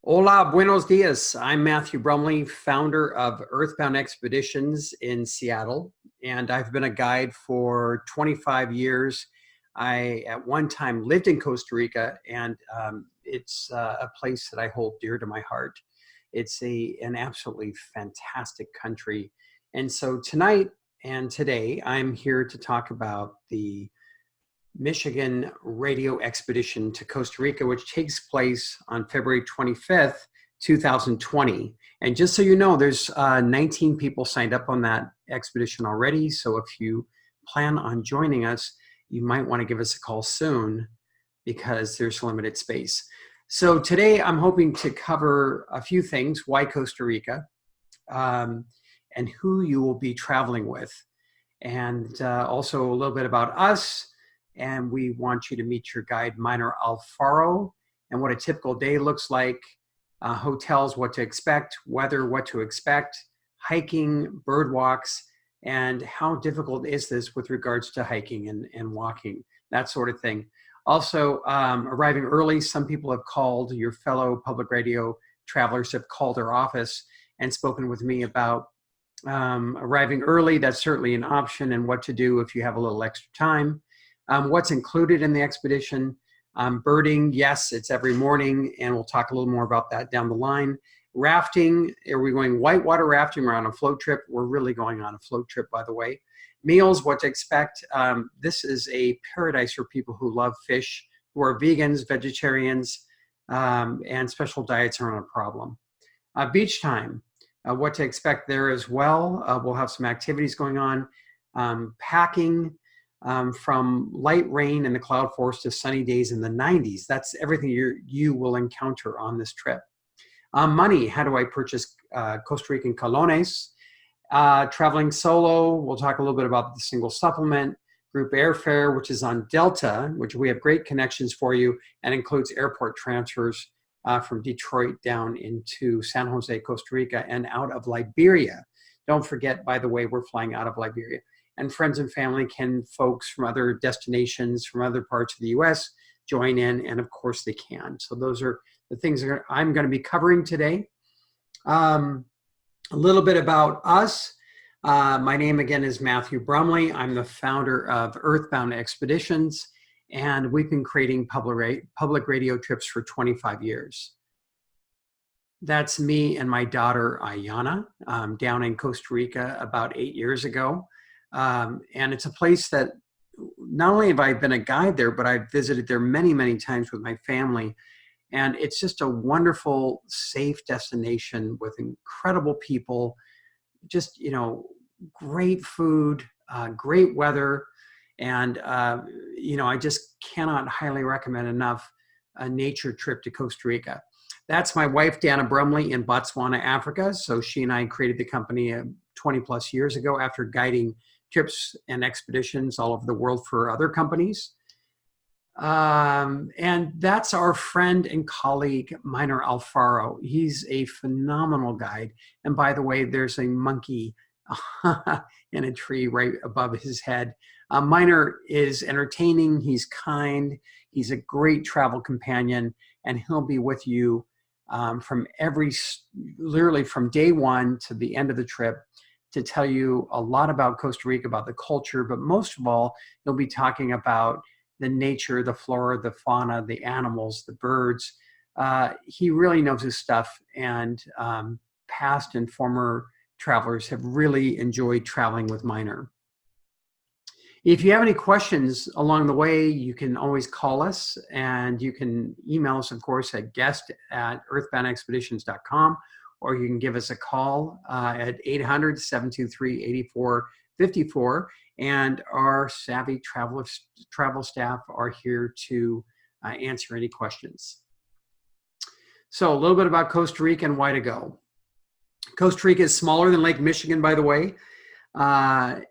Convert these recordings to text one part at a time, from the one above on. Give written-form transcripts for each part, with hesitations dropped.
Hola, buenos dias. I'm Matthew Brumley, founder of Earthbound Expeditions in Seattle, and I've been a guide for 25 years. I, at one time, lived in Costa Rica, and it's a place that I hold dear to my heart. It's an absolutely fantastic country. And so tonight and today, I'm here to talk about the Michigan radio expedition to Costa Rica, which takes place on February 25th, 2020. And just so you know, there's 19 people signed up on that expedition already. So if you plan on joining us, you might want to give us a call soon because there's limited space. So today I'm hoping to cover a few things: why Costa Rica, and who you will be traveling with, and also a little bit about us. And we want you to meet your guide, Minor Alfaro, and what a typical day looks like, hotels, what to expect, weather, what to expect, hiking, bird walks, and how difficult is this with regards to hiking and walking, that sort of thing. Also, arriving early. Some people have called, your fellow public radio travelers have called our office and spoken with me about arriving early. That's certainly an option, and what to do if you have a little extra time. What's included in the expedition: birding, yes, it's every morning, and we'll talk a little more about that down the line. Rafting, are we going whitewater rafting or on a float trip? We're really going on a float trip, by the way. Meals, what to expect. This is a paradise for people who love fish, who are vegans, vegetarians, and special diets aren't a problem. Beach time, what to expect there as well. We'll have some activities going on. Packing, from light rain in the cloud forest to sunny days in the 90s. That's everything you will encounter on this trip. Money, how do I purchase Costa Rican colones? Traveling solo, we'll talk a little bit about the single supplement. Group airfare, which is on Delta, which we have great connections for you, and includes airport transfers from Detroit down into San Jose, Costa Rica, and out of Liberia. Don't forget, by the way, we're flying out of Liberia. And friends and family, can folks from other destinations, from other parts of the US, join in? And of course they can. So those are the things that I'm going to be covering today. A little bit about us. My name again is Matthew Brumley. I'm the founder of Earthbound Expeditions, and we've been creating public radio trips for 25 years. That's me and my daughter, Ayana, down in Costa Rica about 8 years ago. And it's a place that not only have I been a guide there, but I've visited there many, many times with my family. And it's just a wonderful, safe destination with incredible people, just, great food, great weather. And, I just cannot highly recommend enough a nature trip to Costa Rica. That's my wife, Dana Brumley, in Botswana, Africa. So she and I created the company 20 plus years ago after guiding trips and expeditions all over the world for other companies. And that's our friend and colleague, Minor Alfaro. He's a phenomenal guide. And by the way, there's a monkey in a tree right above his head. Minor is entertaining, he's kind, he's a great travel companion, and he'll be with you literally from day one to the end of the trip, to tell you a lot about Costa Rica, about the culture, but most of all, he'll be talking about the nature, the flora, the fauna, the animals, the birds. He really knows his stuff, and past and former travelers have really enjoyed traveling with Minor. If you have any questions along the way, you can always call us, and you can email us, of course, at guest@earthboundexpeditions.com, or you can give us a call at 800-723-8454. And our savvy travel staff are here to answer any questions. So a little bit about Costa Rica and why to go. Costa Rica is smaller than Lake Michigan, by the way. And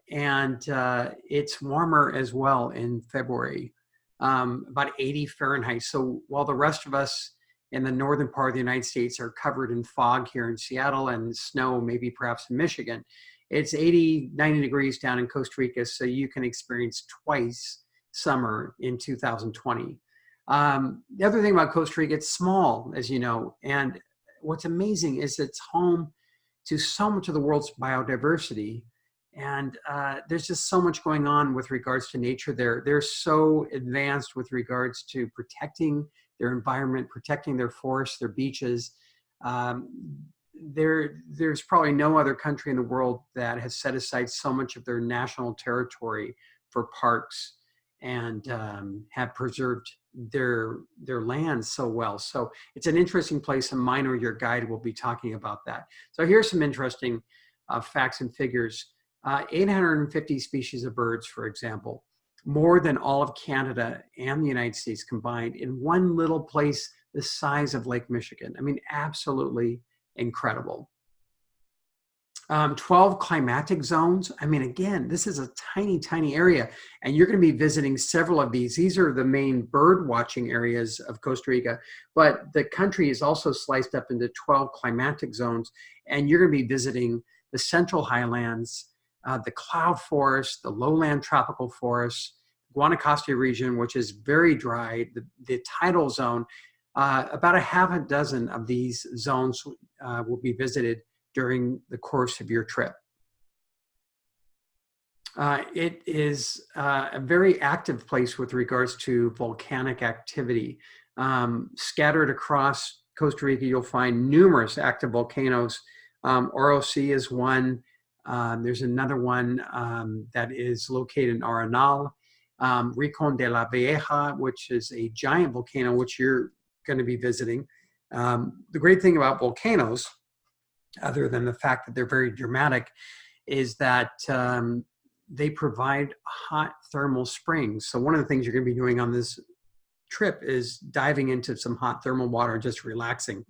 it's warmer as well in February, about 80 Fahrenheit. So while the rest of us in the northern part of the United States are covered in fog here in Seattle and snow, maybe perhaps in Michigan, it's 80, 90 degrees down in Costa Rica, so you can experience twice summer in 2020. The other thing about Costa Rica, it's small, as you know, and what's amazing is it's home to so much of the world's biodiversity. And there's just so much going on with regards to nature there. They're so advanced with regards to protecting their environment, protecting their forests, their beaches. Um, there's probably no other country in the world that has set aside so much of their national territory for parks and have preserved their land so well. So it's an interesting place, and Minor, your guide, will be talking about that. So here's some interesting facts and figures. 850 species of birds, for example, more than all of Canada and the United States combined in one little place the size of Lake Michigan. I mean, absolutely incredible. 12 climatic zones. I mean, again, this is a tiny, tiny area, and you're going to be visiting several of these. These are the main bird watching areas of Costa Rica, but the country is also sliced up into 12 climatic zones, and you're going to be visiting the Central Highlands, the cloud forest, the lowland tropical forest, Guanacaste region, which is very dry, the tidal zone. About a half a dozen of these zones will be visited during the course of your trip. It is a very active place with regards to volcanic activity. Scattered across Costa Rica, you'll find numerous active volcanoes. Orosi is one. There's another one that is located in Arenal. Rincon de la Vieja, which is a giant volcano, which you're going to be visiting. The great thing about volcanoes, other than the fact that they're very dramatic, is that they provide hot thermal springs. So one of the things you're going to be doing on this trip is diving into some hot thermal water and just relaxing.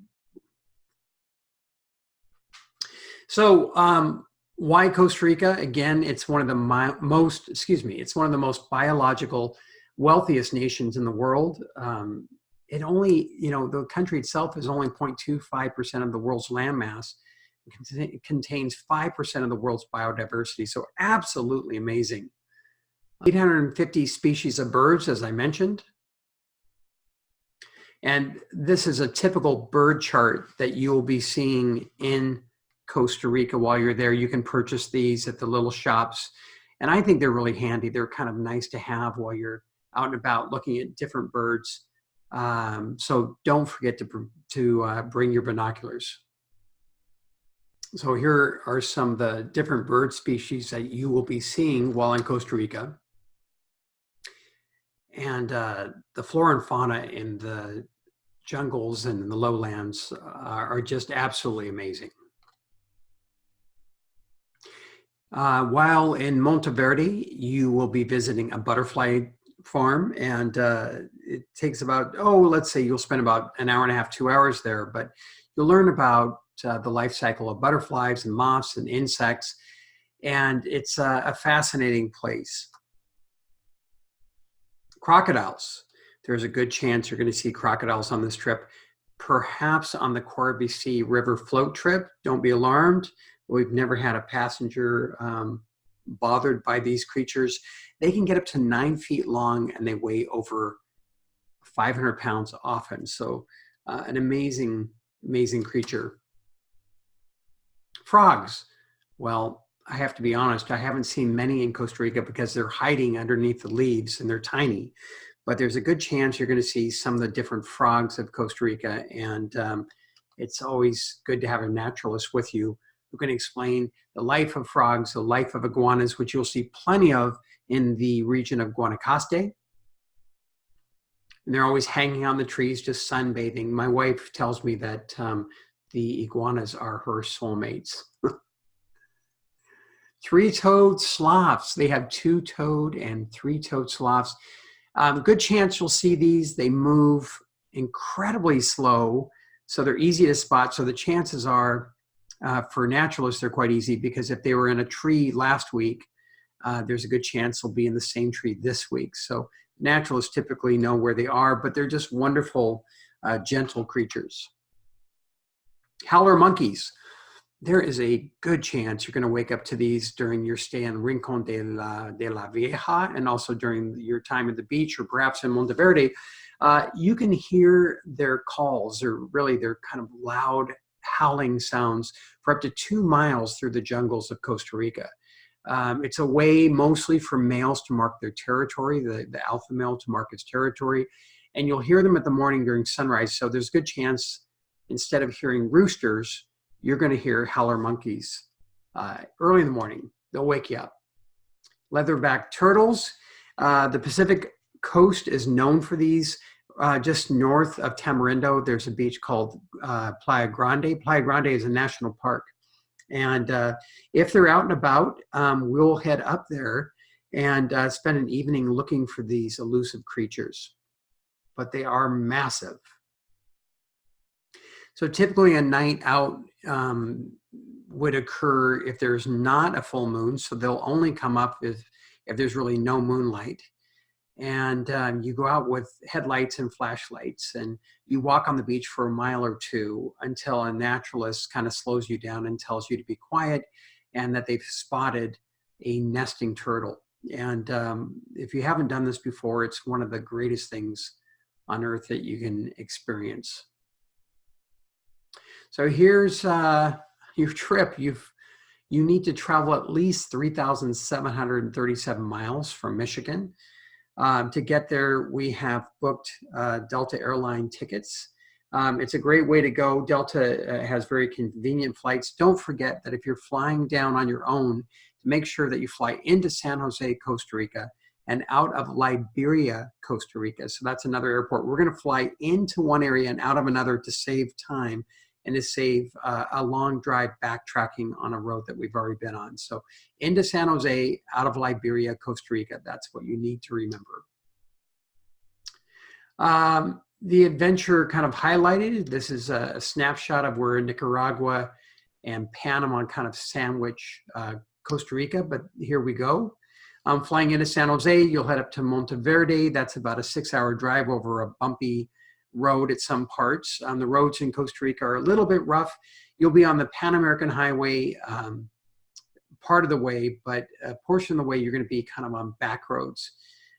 So why Costa Rica? Again, it's one of the it's one of the most biological, wealthiest nations in the world. It only, the country itself is only 0.25% of the world's landmass. It contains 5% of the world's biodiversity, so absolutely amazing. 850 species of birds, as I mentioned. And this is a typical bird chart that you will be seeing in Costa Rica while you're there. You can purchase these at the little shops, and I think they're really handy. They're kind of nice to have while you're out and about looking at different birds. So don't forget to bring your binoculars. So here are some of the different bird species that you will be seeing while in Costa Rica. And the flora and fauna in the jungles and in the lowlands are just absolutely amazing. While in Monteverde, you will be visiting a butterfly farm, and it takes about, let's say you'll spend about an hour and a half, 2 hours there, but you'll learn about the life cycle of butterflies and moths and insects, and it's a fascinating place. Crocodiles. There's a good chance you're going to see crocodiles on this trip, perhaps on the Corbissi River float trip. Don't be alarmed. We've never had a passenger bothered by these creatures. They can get up to 9 feet long, and they weigh over 500 pounds often. So an amazing, amazing creature. Frogs. Well, I have to be honest, I haven't seen many in Costa Rica because they're hiding underneath the leaves and they're tiny. But there's a good chance you're going to see some of the different frogs of Costa Rica. And it's always good to have a naturalist with you who can explain the life of frogs, the life of iguanas, which you'll see plenty of in the region of Guanacaste. And they're always hanging on the trees, just sunbathing. My wife tells me that the iguanas are her soulmates. Three-toed sloths. They have two-toed and three-toed sloths. Good chance you'll see these. They move incredibly slow, so they're easy to spot. So the chances are, for naturalists, they're quite easy, because if they were in a tree last week, there's a good chance they'll be in the same tree this week. So naturalists typically know where they are, but they're just wonderful, gentle creatures. Howler monkeys. There is a good chance you're going to wake up to these during your stay in Rincon de la Vieja, and also during your time at the beach, or perhaps in Monteverde. You can hear their calls, or really their kind of loud howling sounds, for up to 2 miles through the jungles of Costa Rica. It's a way mostly for males to mark their territory, the alpha male to mark its territory. And you'll hear them at the morning during sunrise. So there's a good chance, instead of hearing roosters, you're going to hear howler monkeys early in the morning. They'll wake you up. Leatherback turtles. The Pacific coast is known for these. Just north of Tamarindo, there's a beach called Playa Grande. Playa Grande is a national park. And if they're out and about, we'll head up there and spend an evening looking for these elusive creatures. But they are massive. So typically a night out would occur if there's not a full moon. So they'll only come up if there's really no moonlight. And you go out with headlights and flashlights, and you walk on the beach for a mile or two until a naturalist kind of slows you down and tells you to be quiet and that they've spotted a nesting turtle. And if you haven't done this before, it's one of the greatest things on earth that you can experience. So here's your trip. You need to travel at least 3,737 miles from Michigan. To get there, we have booked Delta airline tickets. It's a great way to go. Delta has very convenient flights. Don't forget that if you're flying down on your own, to make sure that you fly into San Jose, Costa Rica, and out of Liberia, Costa Rica. So that's another airport. We're going to fly into one area and out of another to save time and to save a long drive backtracking on a road that we've already been on. So into San Jose, out of Liberia, Costa Rica, that's what you need to remember. The adventure kind of highlighted, this is a snapshot of where Nicaragua and Panama kind of sandwich Costa Rica, but here we go. Flying into San Jose, you'll head up to Monteverde. That's about a 6-hour drive over a bumpy road at some parts. The roads in Costa Rica are a little bit rough. You'll be on the Pan American Highway part of the way, but a portion of the way you're going to be kind of on back roads.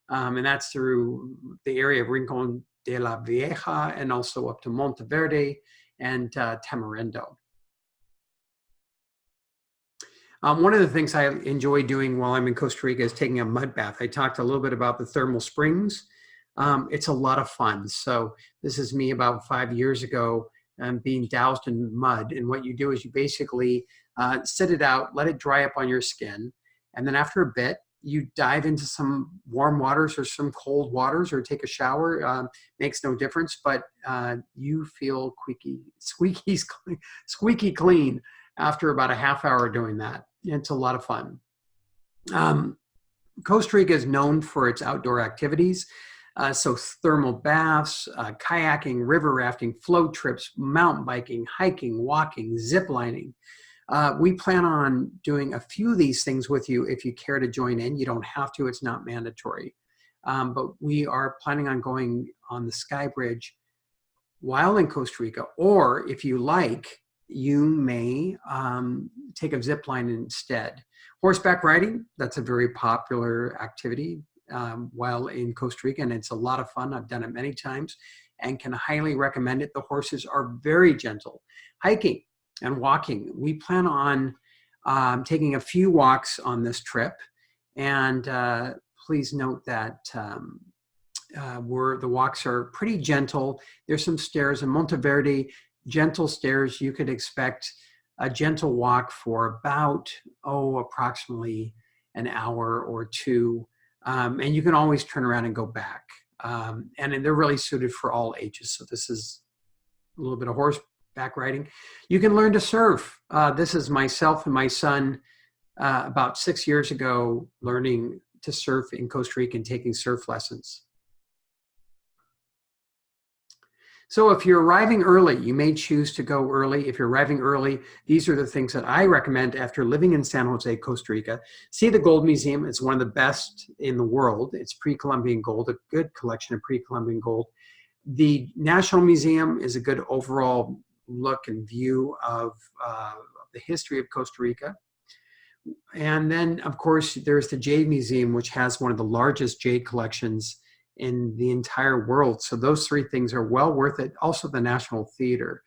And that's through the area of Rincon de la Vieja and also up to Monteverde and Tamarindo. One of the things I enjoy doing while I'm in Costa Rica is taking a mud bath. I talked a little bit about the thermal springs. It's a lot of fun. So this is me about 5 years ago being doused in mud. And what you do is you basically sit it out, let it dry up on your skin. And then after a bit, you dive into some warm waters or some cold waters or take a shower. Makes no difference, but you feel squeaky clean after about a half hour doing that. It's a lot of fun. Costa Rica is known for its outdoor activities. So thermal baths, kayaking, river rafting, float trips, mountain biking, hiking, walking, zip lining. We plan on doing a few of these things with you if you care to join in. You don't have to, it's not mandatory. But we are planning on going on the Sky Bridge while in Costa Rica, or if you like, you may take a zip line instead. Horseback riding, that's a very popular activity while in Costa Rica, and it's a lot of fun. I've done it many times and can highly recommend it. The horses are very gentle. Hiking and walking, we plan on taking a few walks on this trip, and please note that the walks are pretty gentle. There's some stairs in Monteverde, gentle stairs. You could expect a gentle walk for about, approximately an hour or two. And you can always turn around and go back. And they're really suited for all ages. So this is a little bit of horseback riding. You can learn to surf. This is myself and my son about 6 years ago learning to surf in Costa Rica and taking surf lessons. So if you're arriving early, you may choose to go early. If you're arriving early, these are the things that I recommend after living in San Jose, Costa Rica. See the Gold Museum. It's one of the best in the world. It's pre-Columbian gold, a good collection of pre-Columbian gold. The National Museum is a good overall look and view of the history of Costa Rica. And then, of course, there's the Jade Museum, which has one of the largest jade collections in the entire world. So those three things are well worth it. Also the National Theater.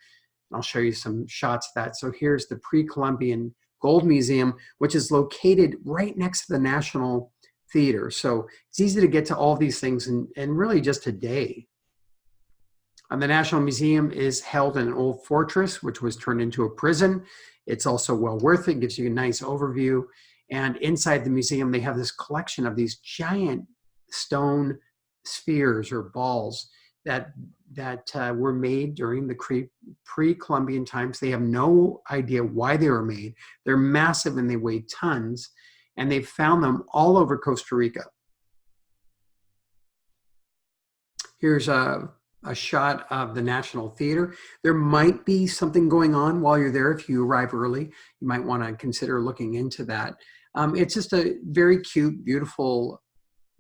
And I'll show you some shots of that. So here's the Pre-Columbian Gold Museum, which is located right next to the National Theater. So it's easy to get to all these things in really just a day. The National Museum is held in an old fortress, which was turned into a prison. It's also well worth it, gives you a nice overview. And inside the museum, they have this collection of these giant stone spheres or balls that were made during the pre-Columbian times. They have no idea why they were made. They're massive and they weigh tons. And they've found them all over Costa Rica. Here's a shot of the National Theater. There might be something going on while you're there. If you arrive early, you might want to consider looking into that. It's just a very cute, beautiful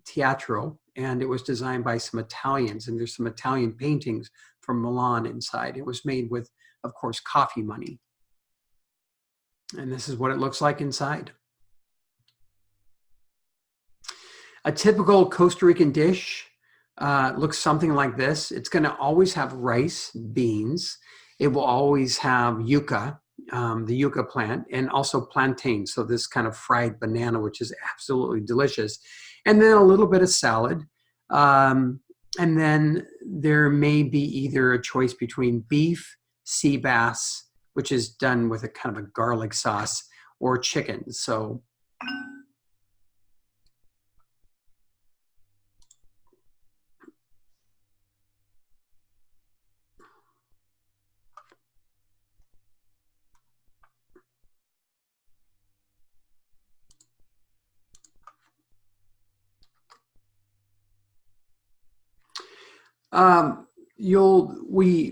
teatro, and it was designed by some Italians, and there's some Italian paintings from Milan inside. It was made with, of course, coffee money. And this is what it looks like inside. A typical Costa Rican dish looks something like this. It's going to always have rice, beans. It will always have yuca, the yuca plant, and also plantain. So this kind of fried banana, which is absolutely delicious. And then a little bit of salad. And then there may be either a choice between beef, sea bass, which is done with a kind of a garlic sauce, or chicken. So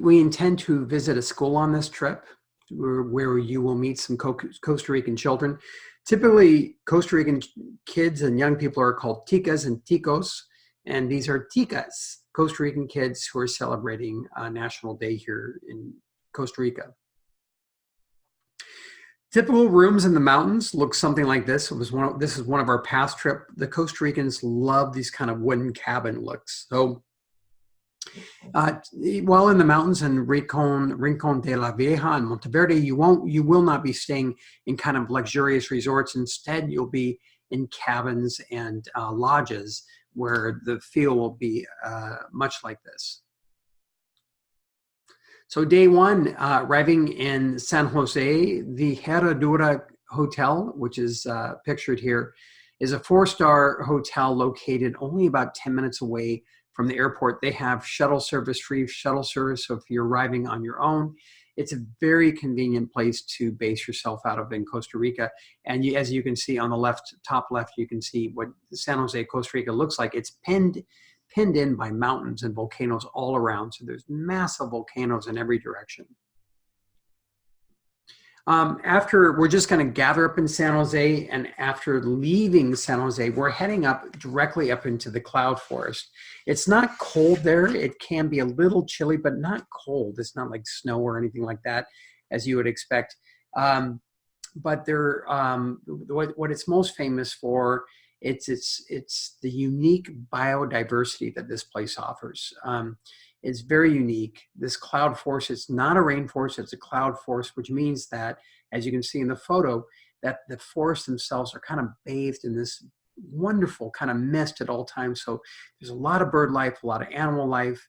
we intend to visit a school on this trip where you will meet some Costa Rican children. Typically, Costa Rican kids and young people are called ticas and ticos, and these are ticas, Costa Rican kids who are celebrating National Day here in Costa Rica. Typical rooms in the mountains look something like this. This is one of our past trip. The Costa Ricans love these kind of wooden cabin looks. So while in the mountains in Rincon de la Vieja and Monteverde, you will not be staying in kind of luxurious resorts. Instead, you'll be in cabins and lodges where the feel will be much like this. So day one, arriving in San Jose, the Herradura Hotel, which is pictured here, is a 4-star hotel located only about 10 minutes away from the airport. They have shuttle service, free shuttle service. So if you're arriving on your own, it's a very convenient place to base yourself out of in Costa Rica. And as you can see on the top left, you can see what San Jose, Costa Rica looks like. It's pinned in by mountains and volcanoes all around. So there's massive volcanoes in every direction. We're just going to gather up in San Jose, and after leaving San Jose, we're heading directly up into the cloud forest. It's not cold there. It can be a little chilly, but not cold. It's not like snow or anything like that, as you would expect. But what it's most famous for, it's the unique biodiversity that this place offers. It's very unique. This cloud forest, it's not a rainforest, it's a cloud forest, which means that, as you can see in the photo, that the forests themselves are kind of bathed in this wonderful kind of mist at all times. So there's a lot of bird life, a lot of animal life,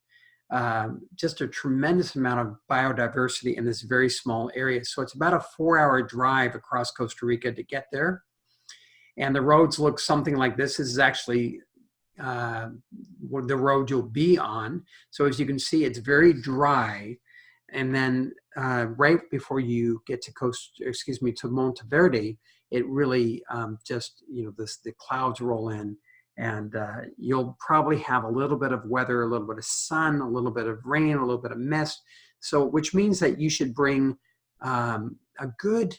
just a tremendous amount of biodiversity in this very small area. So it's about a 4-hour drive across Costa Rica to get there. And the roads look something like this. This is actually the road you'll be on. So as you can see, it's very dry. And then right before you get to Monteverde, it really the clouds roll in, and you'll probably have a little bit of weather, a little bit of sun, a little bit of rain, a little bit of mist. So which means that you should bring a good,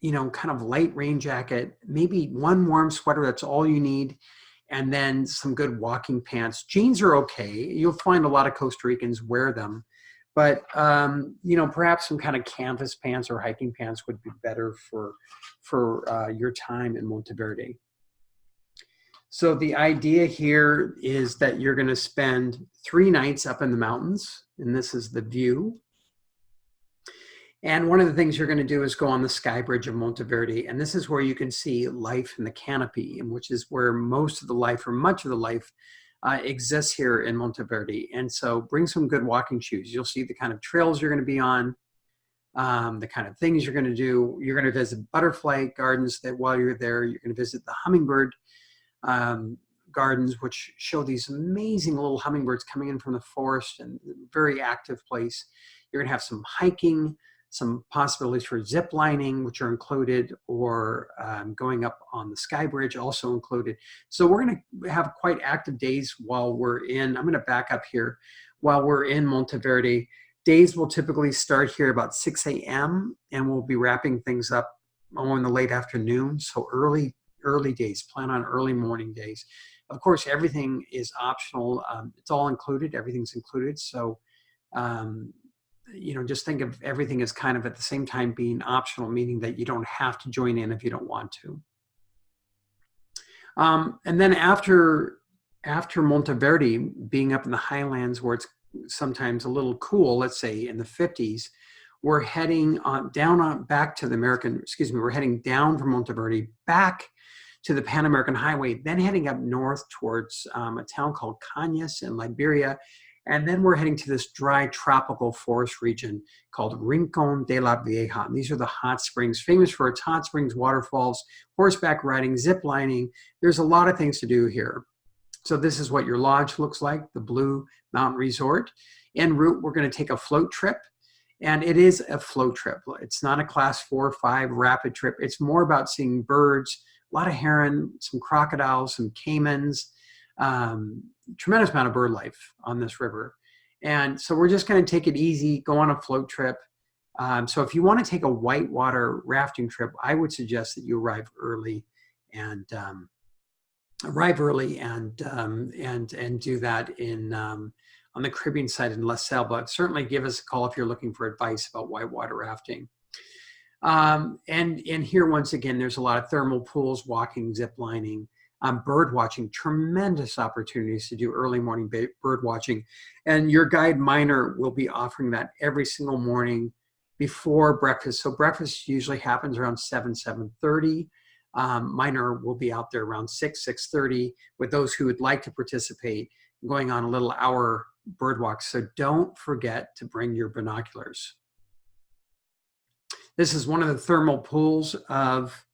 kind of light rain jacket, maybe one warm sweater, that's all you need. And then some good walking pants. Jeans are okay. You'll find a lot of Costa Ricans wear them. But, perhaps some kind of canvas pants or hiking pants would be better for your time in Monteverde. So the idea here is that you're going to spend 3 nights up in the mountains, and this is the view. And one of the things you're going to do is go on the sky bridge of Monteverde, and this is where you can see life in the canopy, and which is where most of the life, or much of the life, exists here in Monteverde. And so bring some good walking shoes. You'll see the kind of trails you're going to be on, the kind of things you're going to do. You're going to visit butterfly gardens that while you're there. You're going to visit the hummingbird gardens, which show these amazing little hummingbirds coming in from the forest, and very active place. You're going to have some hiking, some possibilities for zip lining, which are included, or going up on the sky bridge, also included. So we're going to have quite active days while we're in. I'm going to back up here. While we're in Monteverde, days will typically start here about 6 a.m. and we'll be wrapping things up in the late afternoon. So early days. Plan on early morning days. Of course, everything is optional. It's all included. Everything's included. So just think of everything as kind of at the same time being optional, meaning that you don't have to join in if you don't want to. And then after Monteverde, being up in the highlands where it's sometimes a little cool, let's say in the 50s, we're heading back to the we're heading down from Monteverde back to the Pan American Highway, then heading up north towards a town called Cañas in Liberia. And then we're heading to this dry tropical forest region called Rincon de la Vieja. And these are the hot springs, famous for its hot springs, waterfalls, horseback riding, zip lining. There's a lot of things to do here. So this is what your lodge looks like, the Blue Mountain Resort. En route, we're going to take a float trip. And it is a float trip. It's not a class 4 or 5 rapid trip. It's more about seeing birds, a lot of heron, some crocodiles, some caimans, tremendous amount of bird life on this river. And so we're just going to take it easy, go on a float trip. So if you want to take a whitewater rafting trip, I would suggest that you arrive early and do that in on the Caribbean side in La Selva. Certainly give us a call if you're looking for advice about whitewater rafting. And here, once again, there's a lot of thermal pools, walking, zip lining, bird watching, tremendous opportunities to do early morning bird watching. And your guide Miner will be offering that every single morning before breakfast. So breakfast usually happens around 7:30. Miner will be out there around 6:30 with those who would like to participate, going on a little hour bird walk. So don't forget to bring your binoculars. This is one of the thermal pools of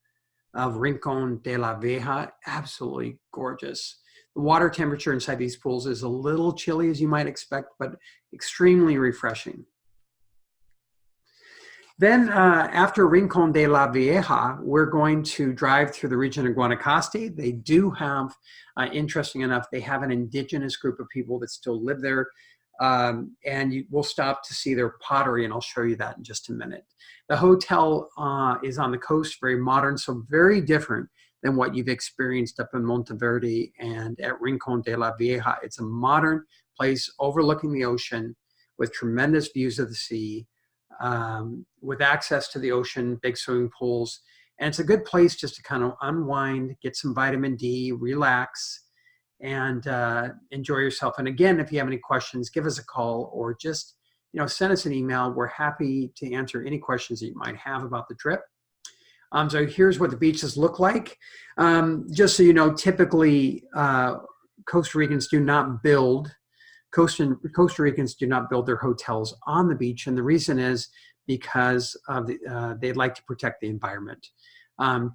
Rincon de la Vieja. Absolutely gorgeous. The water temperature inside these pools is a little chilly, as you might expect, but extremely refreshing. Then after Rincon de la Vieja, we're going to drive through the region of Guanacaste. They do have, interesting enough, they have an indigenous group of people that still live there. And we'll stop to see their pottery, and I'll show you that in just a minute. The hotel is on the coast, very modern, so very different than what you've experienced up in Monteverde and at Rincon de la Vieja. It's a modern place overlooking the ocean with tremendous views of the sea, with access to the ocean, big swimming pools. And it's a good place just to kind of unwind, get some vitamin D, relax, and enjoy yourself. And again, if you have any questions, give us a call or just send us an email. We're happy to answer any questions that you might have about the trip. So here's what the beaches look like. Just so you know, typically Costa Ricans do not build their hotels on the beach, and the reason is because of they'd like to protect the environment.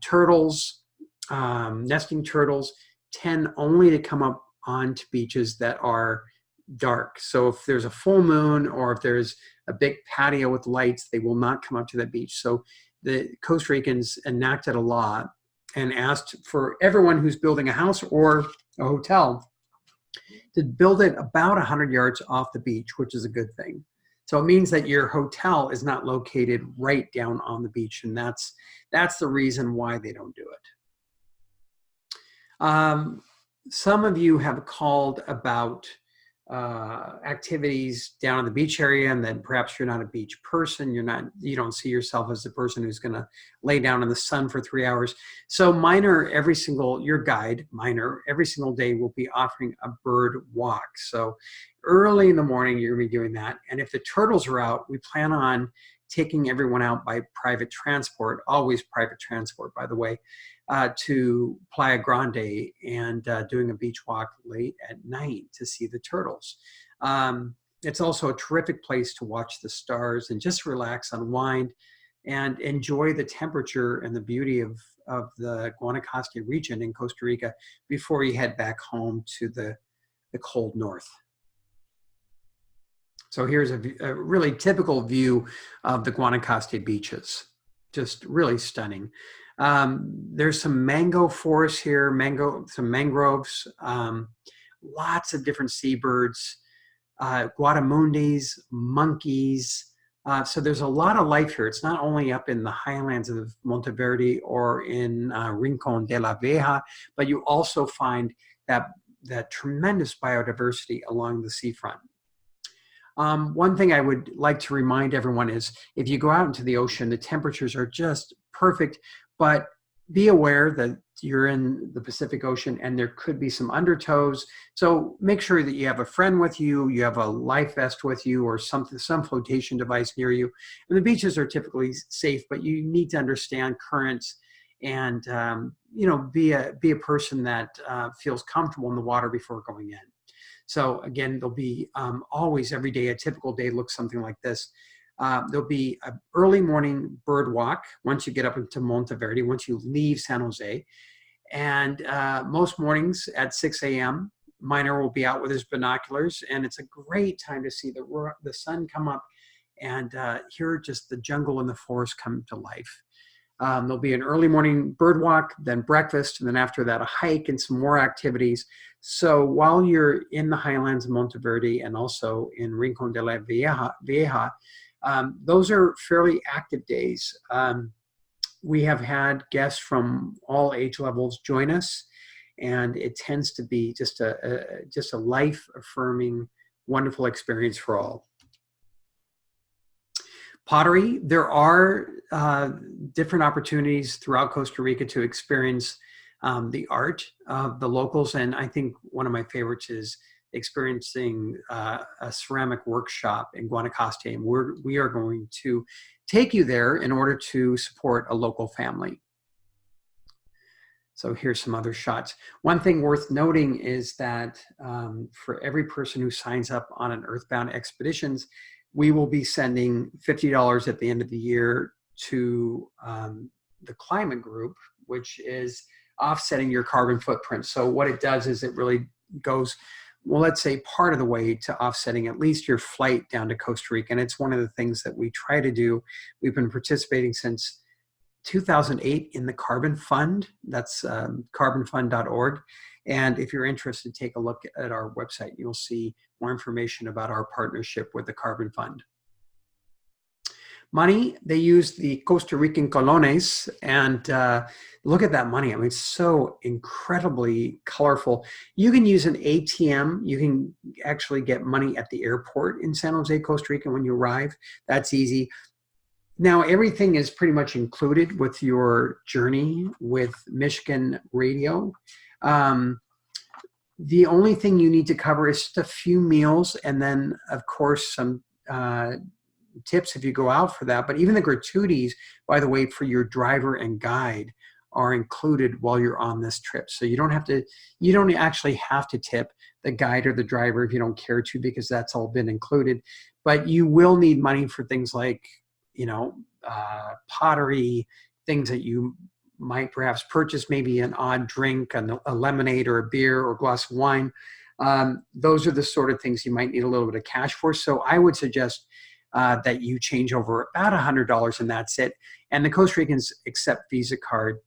Turtles, nesting turtles, tend only to come up onto beaches that are dark. So if there's a full moon or if there's a big patio with lights, they will not come up to that beach. So the Costa Ricans enacted a law and asked for everyone who's building a house or a hotel to build it about 100 yards off the beach, which is a good thing. So it means that your hotel is not located right down on the beach, and that's the reason why they don't do it. Some of you have called about activities down in the beach area, and then perhaps you're not a beach person, you don't see yourself as the person who's going to lay down in the sun for 3 hours. So your guide Minor every single day will be offering a bird walk. So early in the morning you're going to be doing that, and if the turtles are out, we plan on taking everyone out by private transport, always private transport, by the way, to Playa Grande, and doing a beach walk late at night to see the turtles. It's also a terrific place to watch the stars and just relax, unwind, and enjoy the temperature and the beauty of the Guanacaste region in Costa Rica before you head back home to the cold north. So here's a really typical view of the Guanacaste beaches. Just really stunning. There's some mango forests here, some mangroves, lots of different seabirds, guatamundis, monkeys. So there's a lot of life here. It's not only up in the highlands of Monteverde or in Rincon de la Vieja, but you also find that tremendous biodiversity along the seafront. One thing I would like to remind everyone is if you go out into the ocean, the temperatures are just perfect, but be aware that you're in the Pacific Ocean and there could be some undertows. So make sure that you have a friend with you, you have a life vest with you, or some flotation device near you. And the beaches are typically safe, but you need to understand currents and be a person that feels comfortable in the water before going in. So again, there'll be always, every day, a typical day looks something like this. There'll be an early morning bird walk once you get up into Monteverde, once you leave San Jose. And most mornings at 6 a.m., Minor will be out with his binoculars, and it's a great time to see the sun come up and hear just the jungle and the forest come to life. There'll be an early morning bird walk, then breakfast, and then after that, a hike and some more activities. So while you're in the highlands of Monteverde and also in Rincon de la Vieja, those are fairly active days. We have had guests from all age levels join us, and it tends to be just a life-affirming, wonderful experience for all. Pottery, there are different opportunities throughout Costa Rica to experience the art of the locals, and I think one of my favorites is experiencing a ceramic workshop in Guanacaste, and we are going to take you there in order to support a local family. So here's some other shots. One thing worth noting is that for every person who signs up on an Earthbound Expeditions, we will be sending $50 at the end of the year to the climate group, which is offsetting your carbon footprint. So what it does is it really goes, well, let's say part of the way to offsetting at least your flight down to Costa Rica. And it's one of the things that we try to do. We've been participating since 2008 in the Carbon Fund. That's carbonfund.org. And if you're interested, take a look at our website. You'll see more information about our partnership with the Carbon Fund. Money, they use the Costa Rican colones, and look at that money. I mean, it's so incredibly colorful. You can use an ATM. You can actually get money at the airport in San Jose, Costa Rica when you arrive. That's easy. Now, everything is pretty much included with your journey with Michigan Radio. The only thing you need to cover is just a few meals, and then, of course, some tips if you go out for that. But even the gratuities, by the way, for your driver and guide are included while you're on this trip. So you don't actually have to tip the guide or the driver if you don't care to, because that's all been included. But you will need money for things like, pottery, things that you might perhaps purchase, maybe an odd drink, a lemonade or a beer or a glass of wine. Those are the sort of things you might need a little bit of cash for. So I would suggest that you change over about $100 and that's it. And the Costa Ricans accept Visa card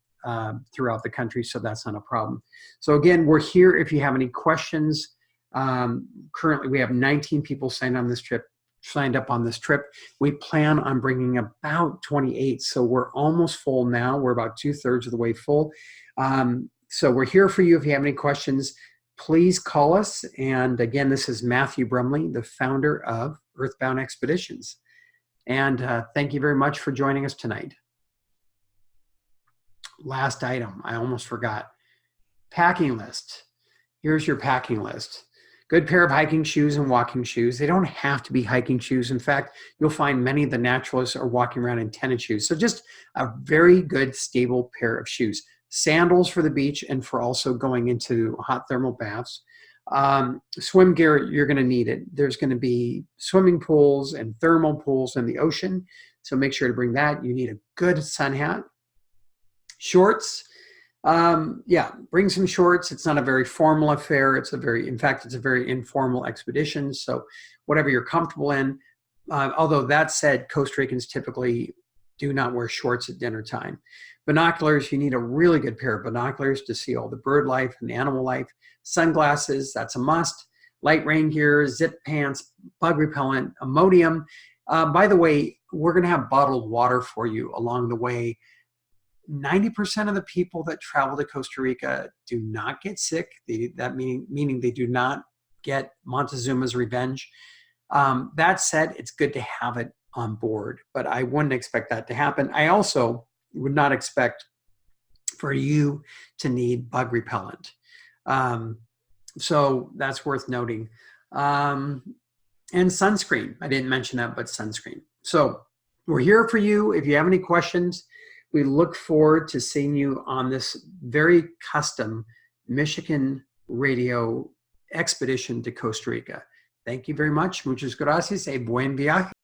throughout the country, so that's not a problem. So again, we're here if you have any questions. Currently, we have 19 people signed up on this trip. We plan on bringing about 28, so we're almost full now. We're about 2/3 of the way full. So we're here for you if you have any questions. please call us. And again, this is Matthew Brumley, the founder of Earthbound Expeditions. And thank you very much for joining us tonight. Last item, I almost forgot. Packing list. Here's your packing list. Good pair of hiking shoes and walking shoes. They don't have to be hiking shoes. In fact, you'll find many of the naturalists are walking around in tennis shoes. So just a very good, stable pair of shoes. Sandals for the beach and for also going into hot thermal baths. Swim gear, you're going to need it. There's going to be swimming pools and thermal pools in the ocean. So make sure to bring that. You need a good sun hat. Shorts. Bring some shorts. It's not a very formal affair. In fact, it's a very informal expedition. So whatever you're comfortable in, although that said, Costa Ricans typically do not wear shorts at dinner time. Binoculars, you need a really good pair of binoculars to see all the bird life and animal life. Sunglasses, that's a must. Light rain gear, zip pants, bug repellent, Imodium. By the way, we're going to have bottled water for you along the way. 90% of the people that travel to Costa Rica do not get sick. Meaning they do not get Montezuma's revenge. That said, it's good to have it on board, but I wouldn't expect that to happen. I also would not expect for you to need bug repellent. So that's worth noting. And sunscreen. I didn't mention that, but sunscreen. So we're here for you. If you have any questions, we look forward to seeing you on this very custom Michigan radio expedition to Costa Rica. Thank you very much. Muchas gracias y buen viaje.